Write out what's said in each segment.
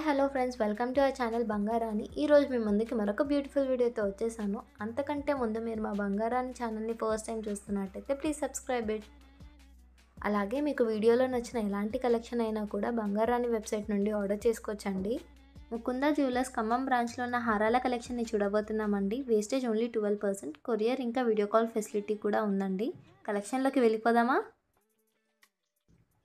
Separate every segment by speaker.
Speaker 1: Hello friends, welcome to our channel Bangarani. ఈరోజు మీ ముందుకి మరొక బ్యూటిఫుల్ వీడియోతో వచ్చేసాను. అంతకంటే ముందు మీరు మా బంగారాణి ఛానల్ని ఫస్ట్ టైం చూస్తున్నట్టయితే ప్లీజ్ సబ్స్క్రైబ్ ఇట్. అలాగే మీకు వీడియోలో నచ్చిన ఎలాంటి కలెక్షన్ అయినా కూడా బంగారాణి వెబ్సైట్ నుండి ఆర్డర్ చేసుకోవచ్చండి. ముకుంద జ్యువెలర్స్ ఖమ్మం బ్రాంచ్లో ఉన్న హారాల కలెక్షన్ని చూడబోతున్నామండి. వేస్టేజ్ ఓన్లీ 12%, కొరియర్ ఇంకా వీడియో కాల్ ఫెసిలిటీ కూడా ఉందండి. కలెక్షన్లోకి వెళ్ళిపోదామా?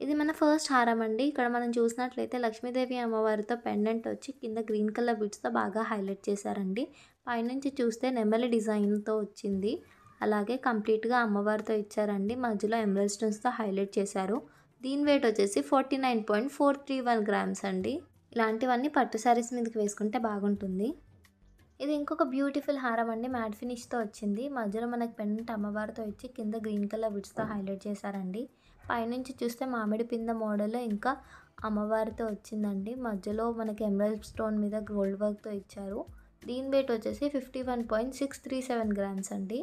Speaker 1: ఇది మన ఫస్ట్ హారం అండి. ఇక్కడ మనం చూసినట్లయితే లక్ష్మీదేవి అమ్మవారితో పెండెంట్ వచ్చి కింద గ్రీన్ కలర్ బిట్స్తో బాగా హైలైట్ చేశారండి. పైనుంచి చూస్తే నెమలి డిజైన్తో వచ్చింది. అలాగే కంప్లీట్గా అమ్మవారితో ఇచ్చారండి. మధ్యలో ఎమరల్డ్ స్టోన్స్తో హైలైట్ చేశారు. దీని వెయిట్ వచ్చేసి 49.431 గ్రామ్స్ అండి. ఇలాంటివన్నీ పట్టు శారీస్ మీదకి వేసుకుంటే బాగుంటుంది. ఇది ఇంకొక బ్యూటిఫుల్ హారం అండి. మ్యాట్ ఫినిష్తో వచ్చింది. మధ్యలో మనకి పెండెంట్ అమ్మవారితో ఇచ్చి కింద గ్రీన్ కలర్ బిట్స్తో హైలైట్ చేశారండి. పైనుంచి చూస్తే మామిడి పింద మోడల్ ఇంకా అమ్మవారితో వచ్చిందండి. మధ్యలో మనకి ఎమరల్డ్ స్టోన్ మీద గోల్డ్ వర్క్తో ఇచ్చారు. దీని వెయిట్ వచ్చేసి 51.637 గ్రామ్స్ అండి.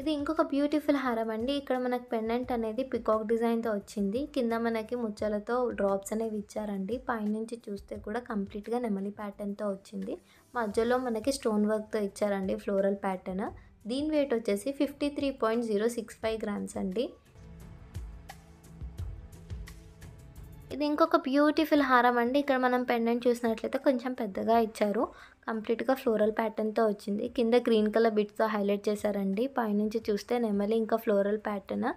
Speaker 1: ఇది ఇంకొక బ్యూటిఫుల్ హారం అండి. ఇక్కడ మనకి పెండెంట్ అనేది పికాక్ డిజైన్తో వచ్చింది. కింద మనకి ముచ్చలతో డ్రాప్స్ అనేవి ఇచ్చారండి. పైనుంచి చూస్తే కూడా కంప్లీట్గా నెమలి ప్యాటర్న్తో వచ్చింది. మధ్యలో మనకి స్టోన్ వర్క్తో ఇచ్చారండి, ఫ్లోరల్ ప్యాటర్న్. దీని వెయిట్ వచ్చేసి 53.065 గ్రామ్స్ అండి. ఇది ఇంకొక బ్యూటిఫుల్ హారం అండి. ఇక్కడ మనం పెండెంట్ చూసినట్లయితే కొంచెం పెద్దగా ఇచ్చారు. కంప్లీట్గా ఫ్లోరల్ ప్యాటర్న్తో వచ్చింది. కింద గ్రీన్ కలర్ బిట్స్తో హైలైట్ చేశారండి. పైనుంచి చూస్తే నెమలి ఇంకా ఫ్లోరల్ ప్యాటర్న్,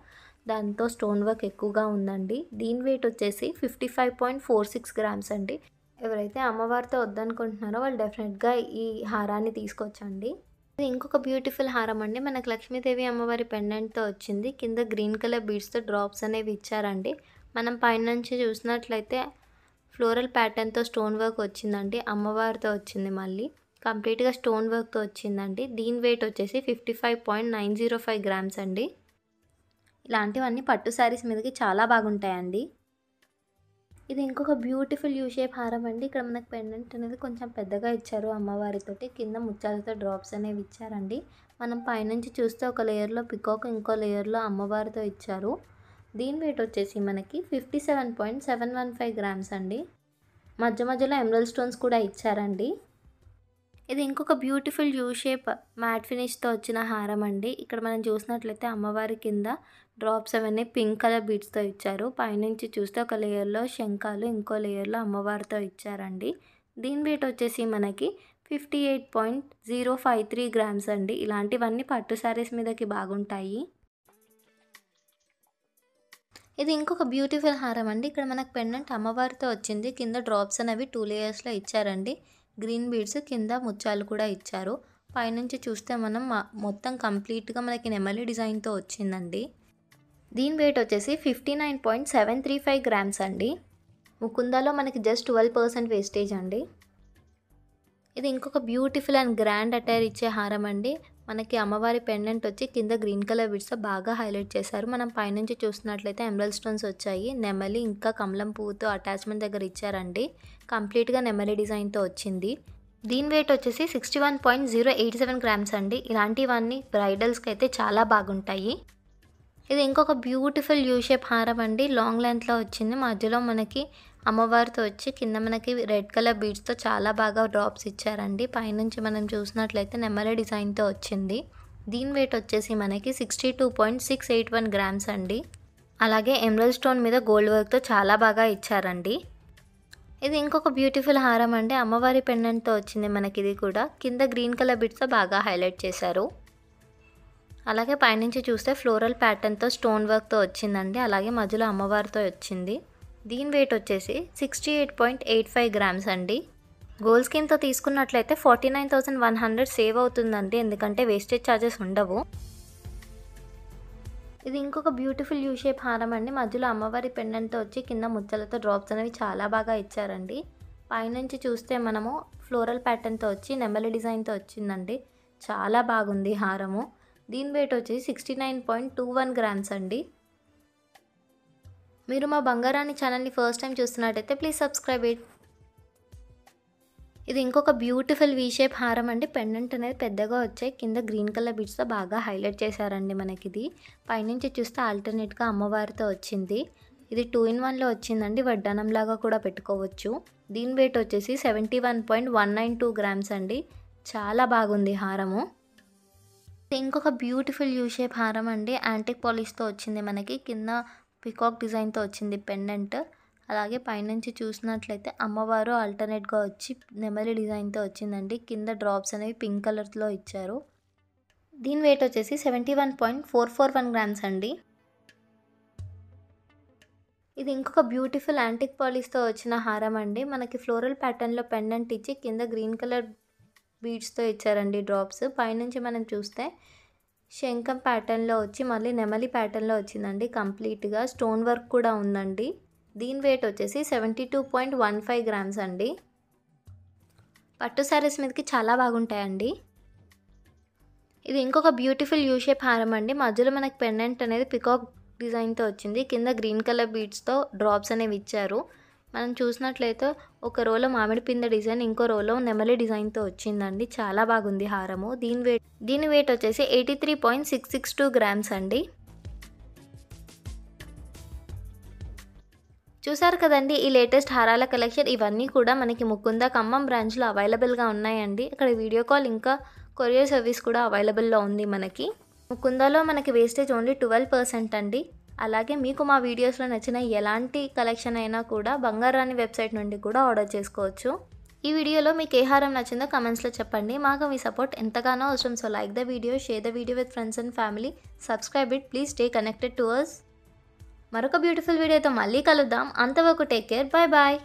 Speaker 1: దాంతో స్టోన్ వర్క్ ఎక్కువగా ఉందండి. దీని వెయిట్ వచ్చేసి 55.46 గ్రామ్స్ అండి. ఎవరైతే అమ్మవారితో వద్దనుకుంటున్నారో వాళ్ళు డెఫినెట్గా ఈ హారాన్ని తీసుకోవచ్చండి. ఇది ఇంకొక బ్యూటిఫుల్ హారం అండి. మనకు లక్ష్మీదేవి అమ్మవారి పెండెంట్తో వచ్చింది. కింద గ్రీన్ కలర్ బీడ్స్తో డ్రాప్స్ అనేవి ఇచ్చారండి. మనం పైనుంచి చూసినట్లయితే ఫ్లోరల్ ప్యాటర్న్తో స్టోన్ వర్క్ వచ్చిందండి. అమ్మవారితో వచ్చింది, మళ్ళీ కంప్లీట్గా స్టోన్ వర్క్తో వచ్చిందండి. దీని వెయిట్ వచ్చేసి 55.905 గ్రామ్స్ అండి. ఇలాంటివన్నీ పట్టు శారీస్ మీదకి చాలా బాగుంటాయండి. ఇది ఇంకొక బ్యూటిఫుల్ యూ షేప్ హారం అండి. ఇక్కడ మనకు పెండెంట్ అనేది కొంచెం పెద్దగా ఇచ్చారు అమ్మవారితోటి. కింద ముత్యాలతో డ్రాప్స్ అనేవి ఇచ్చారండి. మనం పైనుంచి చూస్తే ఒక లేయర్లో పికాక్, ఇంకో లేయర్లో అమ్మవారితో ఇచ్చారు. దీని వెయిట్ వచ్చేసి మనకి 57.715 గ్రామ్స్ అండి. మధ్య మధ్యలో ఎమరల్డ్ స్టోన్స్ కూడా ఇచ్చారండి. ఇది ఇంకొక బ్యూటిఫుల్ యూ షేప్ మ్యాట్ ఫినిష్తో వచ్చిన హారం అండి. ఇక్కడ మనం చూసినట్లయితే అమ్మవారి కింద డ్రాప్స్ అవన్నీ పింక్ కలర్ బీడ్స్తో ఇచ్చారు. పైనుంచి చూస్తే ఒక లేయర్లో శంఖాలు, ఇంకో లేయర్లో అమ్మవారితో ఇచ్చారండి. దీని వెయిట్ వచ్చేసి మనకి 58.053 గ్రామ్స్ అండి. ఇలాంటివన్నీ పట్టు శారీస్ మీదకి బాగుంటాయి. ఇది ఇంకొక బ్యూటిఫుల్ హారం అండి. ఇక్కడ మనకు పెండెంట్ అమ్మవారితో వచ్చింది. కింద డ్రాప్స్ అనేవి 2 లేయర్స్లో ఇచ్చారండి. గ్రీన్ బీడ్స్, కింద ముత్యాలు కూడా ఇచ్చారు. పైనుంచి చూస్తే మనం మొత్తం కంప్లీట్గా మనకి నెమలి డిజైన్తో వచ్చిందండి. దీని వెయిట్ వచ్చేసి 59.735 గ్రామ్స్ అండి. ముకుందాలో మనకి జస్ట్ 12% వేస్టేజ్ అండి. ఇది ఇంకొక బ్యూటిఫుల్ అండ్ గ్రాండ్ అటైర్ ఇచ్చే హారం అండి. మనకి అమ్మవారి పెండెంట్ వచ్చి కింద గ్రీన్ కలర్ బిడ్స్తో బాగా హైలైట్ చేశారు. మనం పైనుంచి చూసినట్లయితే ఎమరల్డ్ స్టోన్స్ వచ్చాయి. నెమలి ఇంకా కమలం పువ్వుతో అటాచ్మెంట్ దగ్గర ఇచ్చారండి. కంప్లీట్గా నెమలి డిజైన్తో వచ్చింది. దీని వెయిట్ వచ్చేసి 61.087 గ్రామ్స్ అండి. ఇలాంటివన్నీ బ్రైడల్స్కి అయితే చాలా బాగుంటాయి. ఇది ఇంకొక బ్యూటిఫుల్ యూ షేప్ హారం అండి. లాంగ్ లెంత్లో వచ్చింది. మధ్యలో మనకి అమ్మవారితో వచ్చి కింద మనకి రెడ్ కలర్ బీడ్స్తో చాలా బాగా డ్రాప్స్ ఇచ్చారండి. పైనుంచి మనం చూసినట్లయితే నెమలి డిజైన్తో వచ్చింది. దీని వెయిట్ వచ్చేసి మనకి 62.681 గ్రామ్స్ అండి. అలాగే ఎమరల్డ్ స్టోన్ మీద గోల్డ్ వర్క్తో చాలా బాగా ఇచ్చారండి. ఇది ఇంకొక బ్యూటిఫుల్ హారం అండి. అమ్మవారి పెండెంట్తో వచ్చింది మనకి. ఇది కూడా కింద గ్రీన్ కలర్ బీడ్స్తో బాగా హైలైట్ చేశారు. అలాగే పైనుంచి చూస్తే ఫ్లోరల్ ప్యాటర్న్తో స్టోన్ వర్క్తో వచ్చిందండి. అలాగే మధ్యలో అమ్మవారితో వచ్చింది. దీని వెయిట్ వచ్చేసి 68.85 గ్రామ్స్ అండి. గోల్డ్ స్కీమ్తో తీసుకున్నట్లయితే 49,100 సేవ్ అవుతుందండి, ఎందుకంటే వేస్టేజ్ ఛార్జెస్ ఉండవు. ఇది ఇంకొక బ్యూటిఫుల్ యూ షేప్ హారం అండి. మధ్యలో అమ్మవారి పెండెంట్తో వచ్చి కింద ముచ్చలతో డ్రాప్స్ అనేవి చాలా బాగా ఇచ్చారండి. పైనుంచి చూస్తే మనము ఫ్లోరల్ ప్యాటర్న్తో వచ్చి నెమలి డిజైన్తో వచ్చిందండి. చాలా బాగుంది హారము. దీని వెయిట్ వచ్చేసి 69.21 గ్రామ్స్ అండి. మీరు మా బంగారాణి ఛానల్ని ఫస్ట్ టైం చూస్తున్నట్టయితే ప్లీజ్ సబ్స్క్రైబ్ ఇట్. ఇది ఇంకొక బ్యూటిఫుల్ వీ షేప్ హారం అండి. పెండెంట్ అనేది పెద్దగా వచ్చాయి. కింద గ్రీన్ కలర్ బీడ్స్తో బాగా హైలైట్ చేశారండి మనకి. ఇది పైనుంచి చూస్తే ఆల్టర్నేట్గా అమ్మవారితో వచ్చింది. ఇది 2 in 1లో వచ్చిందండి. వడ్డానంలాగా కూడా పెట్టుకోవచ్చు. దీని వెయిట్ వచ్చేసి 71.192 గ్రామ్స్ అండి. చాలా బాగుంది హారము. ఇంకొక బ్యూటిఫుల్ యూ షేప్ హారం అండి. యాంటిక్ పాలిష్తో వచ్చింది మనకి. కింద పికాక్ డిజైన్తో వచ్చింది పెండెంట్. అలాగే పైనుంచి చూసినట్లయితే అమ్మవారు ఆల్టర్నేట్గా వచ్చి నెమలి డిజైన్తో వచ్చిందండి. కింద డ్రాప్స్ అనేవి పింక్ కలర్లో ఇచ్చారు. దీని వెయిట్ వచ్చేసి 71.441 గ్రామ్స్ అండి. ఇది ఇంకొక బ్యూటిఫుల్ యాంటిక్ పాలిష్తో వచ్చిన హారం అండి. మనకి ఫ్లోరల్ ప్యాటర్న్లో పెండెంట్ ఇచ్చి కింద గ్రీన్ కలర్ బీడ్స్తో ఇచ్చారండి డ్రాప్స్. పైనుంచి మనం చూస్తే శంఖం ప్యాటర్న్లో వచ్చి మళ్ళీ నెమలి ప్యాటర్న్లో వచ్చిందండి. కంప్లీట్గా స్టోన్ వర్క్ కూడా ఉందండి. దీని వెయిట్ వచ్చేసి 72.15 గ్రామ్స్ అండి. పట్టు శారీస్ మీదకి చాలా బాగుంటాయండి. ఇది ఇంకొక బ్యూటిఫుల్ యూ షేప్ హారం అండి. మధ్యలో మనకి పెండెంట్ అనేది పికాక్ డిజైన్తో వచ్చింది. కింద గ్రీన్ కలర్ బీడ్స్తో డ్రాప్స్ అనేవి ఇచ్చారు. మనం చూసినట్లయితే ఒక రోలో మామిడి పిందె డిజైన్, ఇంకో రోలో నెమలి డిజైన్తో వచ్చిందండి. చాలా బాగుంది హారము. దీని వెయిట్ వచ్చేసి 83.662 గ్రామ్స్ అండి. చూసారు కదండి ఈ లేటెస్ట్ హారాల కలెక్షన్. ఇవన్నీ కూడా మనకి ముకుంద ఖమ్మం బ్రాంచ్లో అవైలబుల్గా ఉన్నాయండి. ఇక్కడ వీడియో కాల్ ఇంకా కొరియర్ సర్వీస్ కూడా అవైలబుల్లో ఉంది మనకి. ముకుందాలో మనకి వేస్టేజ్ ఓన్లీ 12% అండి. అలాగే మీకు మా వీడియోస్లో నచ్చిన ఎలాంటి కలెక్షన్ అయినా కూడా బంగారాణి వెబ్సైట్ నుండి కూడా ఆర్డర్ చేసుకోవచ్చు. ఈ వీడియోలో మీకు ఏ హారం నచ్చిందో కమెంట్స్లో చెప్పండి. మాకు మీ సపోర్ట్ ఎంతగానో అవసరం. So like the video, share the video with friends and family, subscribe it, please stay connected to us. మరొక బ్యూటిఫుల్ వీడియోతో మళ్ళీ కలుద్దాం. అంతవరకు టేక్ కేర్, బాయ్ బాయ్.